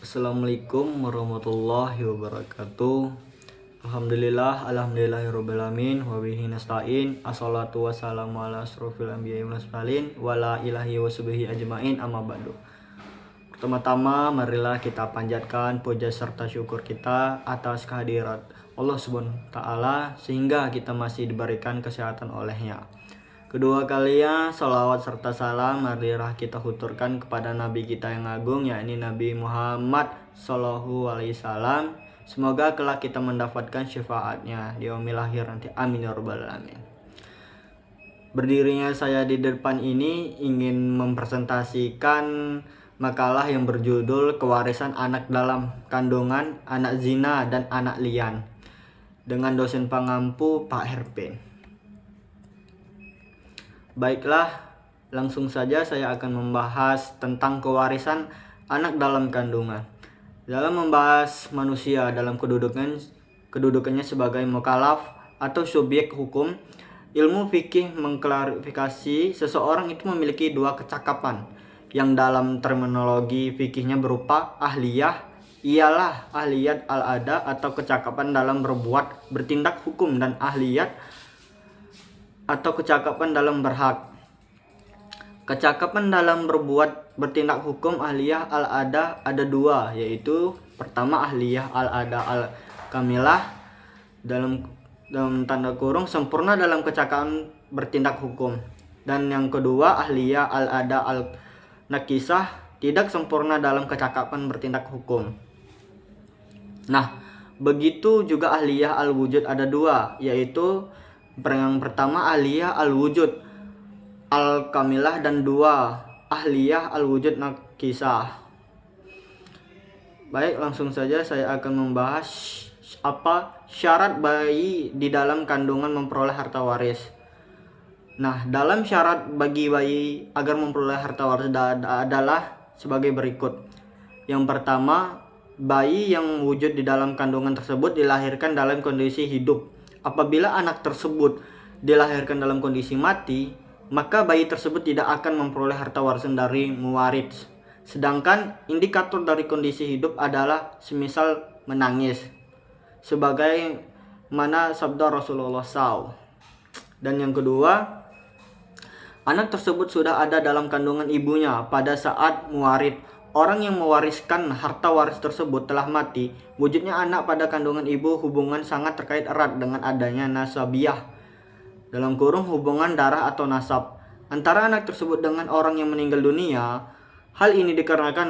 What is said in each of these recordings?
Assalamualaikum warahmatullahi wabarakatuh. Alhamdulillahirobbilalamin wabihi nasta'in. Assalatu wassalamu ala asrofil anbiya'i wal mursalin wala ilahi wasbihi ajmain amma ba'du. Pertama-tama marilah kita panjatkan puja serta syukur kita atas kehadirat Allah Subhanahu wa taala sehingga kita masih diberikan kesehatan olehnya. Kedua kalinya salawat serta salam marilah kita huturkan kepada Nabi kita yang agung, yakni Nabi Muhammad Sallallahu Alaihi Wasallam. Semoga kelak kita mendapatkan syafaatnya di yaumil akhir nanti. Amin ya rabbal alamin. Berdirinya saya di depan ini ingin mempresentasikan makalah yang berjudul Kewarisan Anak dalam Kandungan, Anak Zina, dan Anak Lian dengan dosen pengampu Pak Herpin. Baiklah, langsung saja saya akan membahas tentang kewarisan anak dalam kandungan. Dalam membahas manusia dalam kedudukannya sebagai mukallaf atau subjek hukum, ilmu fikih mengklarifikasi seseorang itu memiliki dua kecakapan yang dalam terminologi fikihnya berupa ahliyah, ialah ahliyat al-ada atau kecakapan dalam berbuat, bertindak hukum, dan ahliyat atau kecakapan dalam berhak. Kecakapan dalam berbuat, bertindak hukum ahliyah al-ada ada dua, yaitu pertama ahliyah al-ada al-kamilah dalam tanda kurung sempurna dalam kecakapan bertindak hukum, dan yang kedua ahliyah al-ada al-nakisah tidak sempurna dalam kecakapan bertindak hukum. Nah, begitu juga ahliyah al-wujud ada dua, yaitu yang pertama ahliyah al-wujud al-kamilah dan dua ahliyah al-wujud nakisah. Baik, langsung saja saya akan membahas apa syarat bayi di dalam kandungan memperoleh harta waris. Nah, dalam syarat bagi bayi agar memperoleh harta waris adalah sebagai berikut. Yang pertama, bayi yang wujud di dalam kandungan tersebut dilahirkan dalam kondisi hidup. Apabila anak tersebut dilahirkan dalam kondisi mati, maka bayi tersebut tidak akan memperoleh harta warisan dari muwaris. Sedangkan indikator dari kondisi hidup adalah semisal menangis, sebagai mana sabda Rasulullah SAW. Dan yang kedua, anak tersebut sudah ada dalam kandungan ibunya pada saat muwarid. Orang yang mewariskan harta waris tersebut telah mati. Wujudnya anak pada kandungan ibu hubungan sangat terkait erat dengan adanya nasabiah, dalam kurung hubungan darah atau nasab, antara anak tersebut dengan orang yang meninggal dunia. Hal ini dikarenakan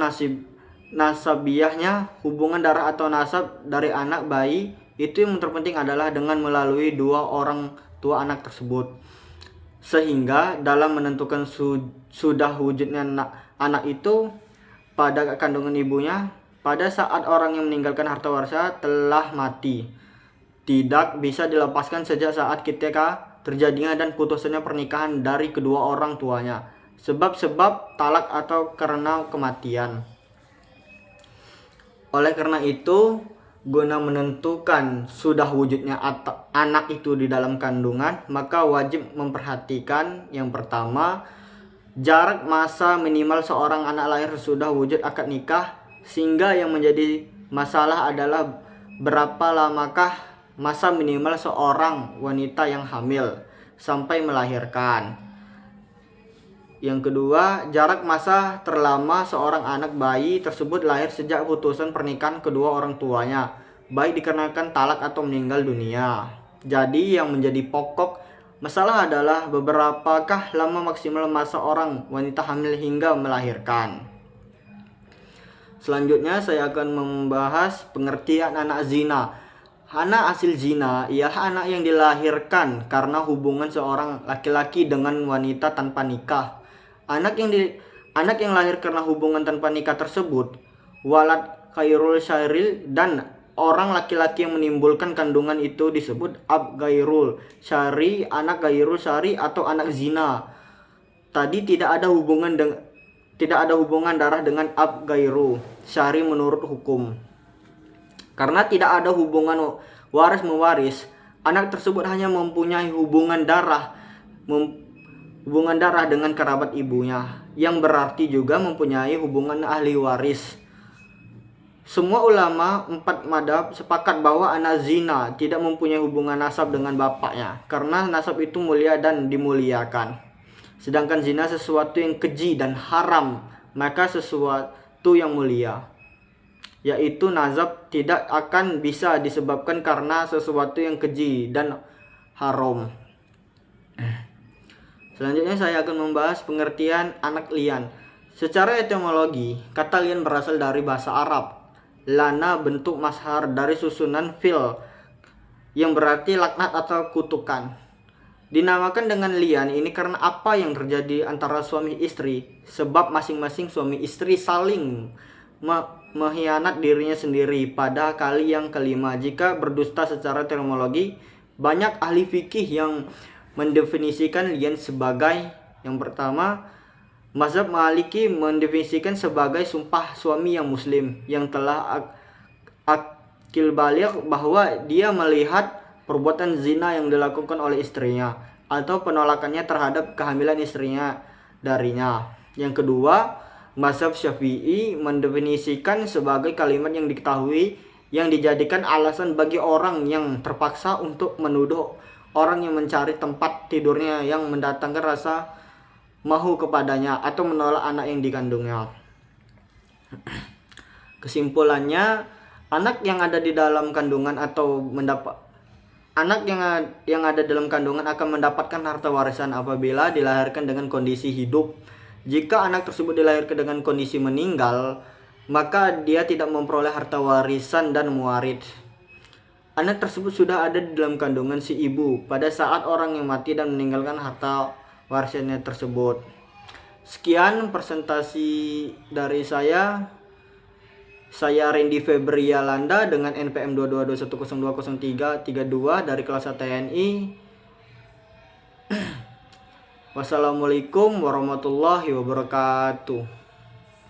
nasabiahnya, hubungan darah atau nasab dari anak bayi itu yang terpenting adalah dengan melalui dua orang tua anak tersebut. Sehingga dalam menentukan sudah wujudnya anak itu pada kandungan ibunya pada saat orang yang meninggalkan harta warisnya telah mati, tidak bisa dilepaskan sejak saat ketika terjadinya dan putusnya pernikahan dari kedua orang tuanya, sebab talak atau karena kematian. Oleh karena itu, guna menentukan sudah wujudnya anak itu di dalam kandungan, maka wajib memperhatikan yang pertama, jarak masa minimal seorang anak lahir sesudah wujud akad nikah, sehingga yang menjadi masalah adalah berapa lamakah masa minimal seorang wanita yang hamil sampai melahirkan. Yang kedua, jarak masa terlama seorang anak bayi tersebut lahir sejak putusan pernikahan kedua orang tuanya, baik dikarenakan talak atau meninggal dunia. Jadi yang menjadi pokok masalah adalah beberapakah lama maksimal masa orang wanita hamil hingga melahirkan. Selanjutnya saya akan membahas pengertian anak zina. Anak hasil zina ialah anak yang dilahirkan karena hubungan seorang laki-laki dengan wanita tanpa nikah. Anak yang lahir karena hubungan tanpa nikah tersebut walad khairul syaril, dan orang laki-laki yang menimbulkan kandungan itu disebut ab gairul syari, anak gairul syari atau anak zina. Tadi tidak ada hubungan darah dengan ab gairu syari menurut hukum. Karena tidak ada hubungan waris mewaris, anak tersebut hanya mempunyai hubungan darah dengan kerabat ibunya, yang berarti juga mempunyai hubungan ahli waris. Semua ulama 4 madhab sepakat bahwa anak zina tidak mempunyai hubungan nasab dengan bapaknya, karena nasab itu mulia dan dimuliakan. Sedangkan zina sesuatu yang keji dan haram, maka sesuatu yang mulia, yaitu nasab, tidak akan bisa disebabkan karena sesuatu yang keji dan haram. Selanjutnya saya akan membahas pengertian anak lian. Secara etimologi, kata lian berasal dari bahasa Arab. Lana bentuk mazhar dari susunan fil yang berarti laknat atau kutukan. Dinamakan dengan lian ini karena apa yang terjadi antara suami istri, sebab masing-masing suami istri saling mengkhianat dirinya sendiri pada kali yang kelima. Jika berdusta secara terminologi, banyak ahli fikih yang mendefinisikan lian sebagai, yang pertama, mazhab Maliki mendefinisikan sebagai sumpah suami yang muslim yang telah akil baligh bahwa dia melihat perbuatan zina yang dilakukan oleh istrinya atau penolakannya terhadap kehamilan istrinya darinya. Yang kedua, mazhab Syafi'i mendefinisikan sebagai kalimat yang diketahui yang dijadikan alasan bagi orang yang terpaksa untuk menuduh orang yang mencari tempat tidurnya yang mendatangkan rasa mahu kepadanya atau menolak anak yang dikandungnya. Kesimpulannya, anak yang ada di dalam kandungan atau anak yang ada dalam kandungan akan mendapatkan harta warisan apabila dilahirkan dengan kondisi hidup. Jika anak tersebut dilahirkan dengan kondisi meninggal, maka dia tidak memperoleh harta warisan dan muwarid. Anak tersebut sudah ada di dalam kandungan si ibu pada saat orang yang mati dan meninggalkan harta warisannya tersebut. Sekian presentasi dari saya. Saya Randy Febrialanda dengan NPM 22210200332 dari kelas TNI. Wassalamualaikum warahmatullahi wabarakatuh.